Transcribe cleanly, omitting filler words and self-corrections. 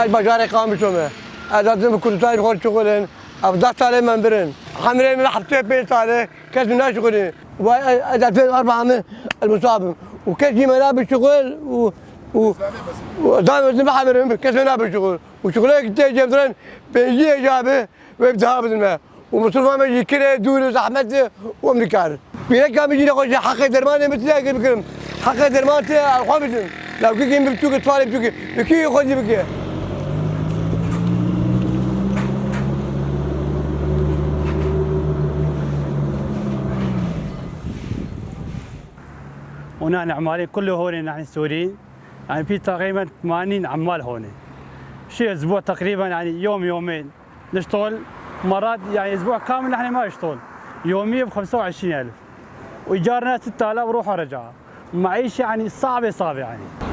البجاري قام شومه هذا زي كل طالب خور شغلين افضل طالب من برن حمرين من حبتين بيت طالب كاس من شغلين وهذا 2004 من المصاب وكاس ملابس شغل ودائما زي حمرين كاس ملابس شغل وشغلك تيجي مثلا بيجي جابه ويبدا بزنه ومصروف ما يجي كده دول زحمه وامريكان بيرجع كان بيجي ياخذ حق درمان مثل هيك بكلم حق درمان الخامس لو كي بتوك طالب بتوك بكي ياخذ بكي ونحن عمالين كله هون نحن السوريين يعني في تقريبا 80 عمال هون شيء اسبوع تقريبا يعني يوم يومين نشتغل مرات يعني اسبوع كامل نحن ما نشتغل يوميا ب 25,000 وايجارنا 6,000 روح ورجعه معيشه يعني صعبه يعني